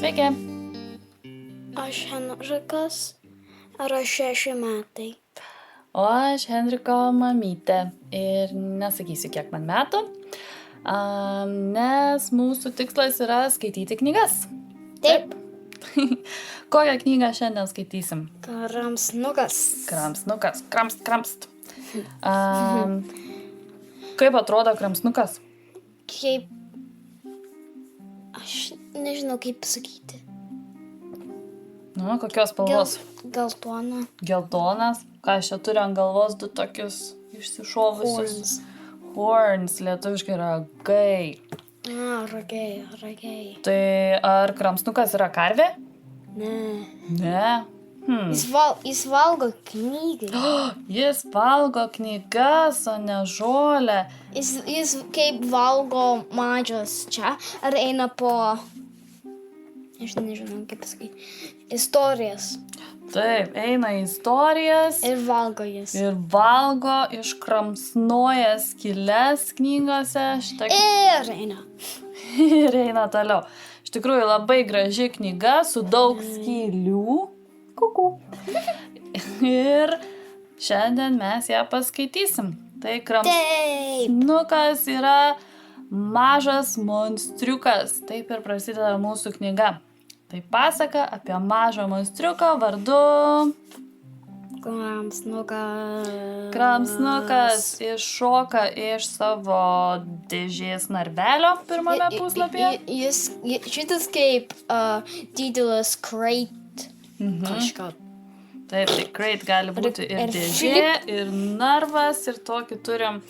Sveiki. Aš Henrikas, ar aš 6 metai. O aš Henriko mamytė ir nesakysiu, kiek man metų, nes mūsų tikslas yra skaityti knygas. Taip. Kokią knygą šiandien skaitysim? Kramsnukas. Kramsnukas. Kramst. Kaip atrodo kramsnukas? Kaip... Aš nežinau, kaip pasakyti. Nu, kokios spalvos? Geltona. Geltonas. Ką aš čia turiu ant galvos du tokius išsišovusius? Horns. Lietuviškai ragai. Ragai. Tai ar kramsnukas yra karvė? Ne. Ne? Jis valgo knygai. Jis valgo knygas, o ne žolę. Jis kaip valgo mažas čia, ar eina po... Aš nežinau, kaip pasakyti. Istorijas. Taip, eina į istorijas. Ir valgo jis. Ir valgo, iškramsnoja skyles knygose. Ir eina. Ir eina toliau. Iš tikrųjų labai graži knyga su daug skylių. Kuku. Ir šiandien mes ją paskaitysim. Tai kramsnukas yra mažas monstriukas. Taip ir prasideda mūsų knyga. Tai pasaka apie mažą monstriuką vardu... Kramsnukas iššoka iš savo dėžės narvelio pirmame puslapyje. Šitas kaip didelis crate kažką. Taip, tai crate gali būti ir dėžė, ir narvas, ir tokį turim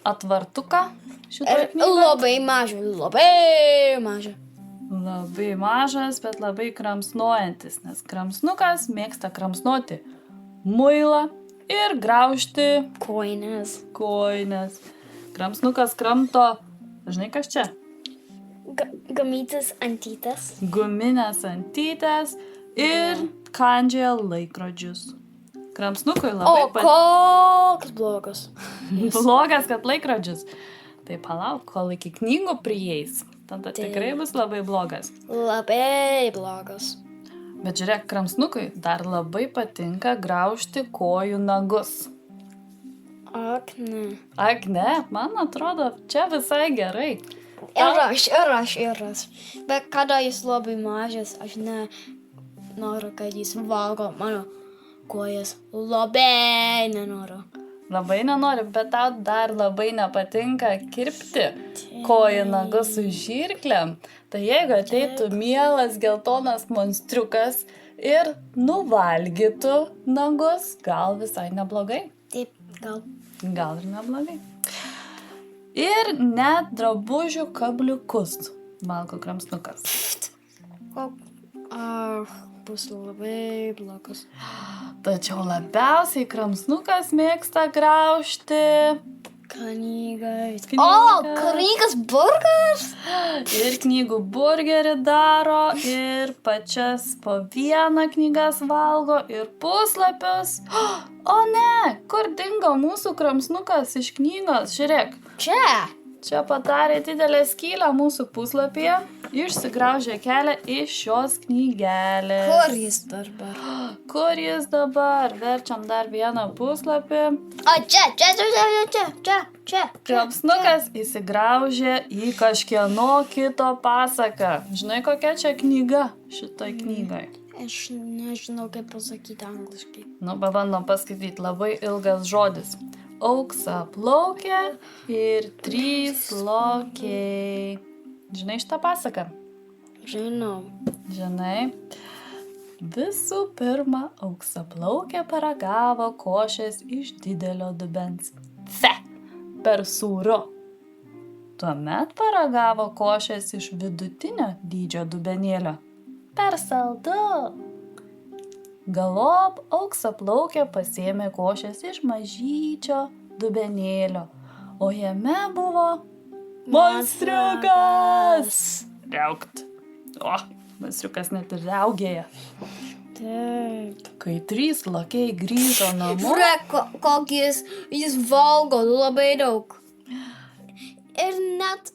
atvartuką šitoje knygoje. Labai maža. Labai mažas, bet labai kramsnuojantis, nes kramsnukas mėgsta kramsnuoti muilą ir graužti Kojines. Kramsnukas kramto, žinai kas čia? Gamytas antytas. Guminės antytes ir kandžioja laikrodžius. Kramsnukui labai koks blogas. Blogas, kad laikrodžius. Tai palauk, kol iki knygų prieis. Tada tikrai bus labai blogas. Labai blogas. Bet žiūrėk, kramsnukui dar labai patinka graužti kojų nagus. Ak, ne. Ak, ne, man atrodo, čia visai gerai. Ir aš. Bet kada jis labai mažas, aš nenoriu, kad jis valgo mano kojas. Labai nenoriu. Labai nenori, bet tau dar labai nepatinka kirpti kojų nagus su žirklėm. Tai jeigu ateitų mielas geltonas monstriukas ir nuvalgytų nagus, gal visai neblogai. Taip, gal. Gal ir neblogai. Ir net drabužių kabliukus valgo kramsnukas. Bus labai blogas. Tačiau labiausiai kramsnukas mėgsta graužti knygas. Knygas burgers? Ir knygų burgerį daro, ir pačias po vieną knygas valgo, ir puslapius. O ne, kur dingo mūsų kramsnukas iš knygos? Žiūrėk. Čia padarė didelę skylę mūsų puslapyje, išsigraužė kelią iš šios knygelės. Kur jis dabar? Verčiam dar vieną puslapį. O čia. Kramsnukas įsigraužė į kažkieno kito pasaką. Žinai, kokia čia knyga šitoj knygai? Aš nežinau, kaip pasakyti angliškai. Nu, pabandom paskaityti. Labai ilgas žodis. Auksaplaukė ir 3 lokiai. Žinai šitą pasaką? Žinau. Žinai? Visų pirma, auksaplaukė paragavo košės iš didelio dubens. Per sūru. Tuomet paragavo košės iš vidutinio dydžio dubenėlio. Per saldu. Galop auksaplaukė pasėmė košės iš mažyčio dubenėlio, o jame buvo monstriukas. Riaukt. O, monstriukas net ir riaugėja. Taip. Kai 3 lokiai grįžo namo... Žiūrėk, kokį jis valgo labai daug. Ir net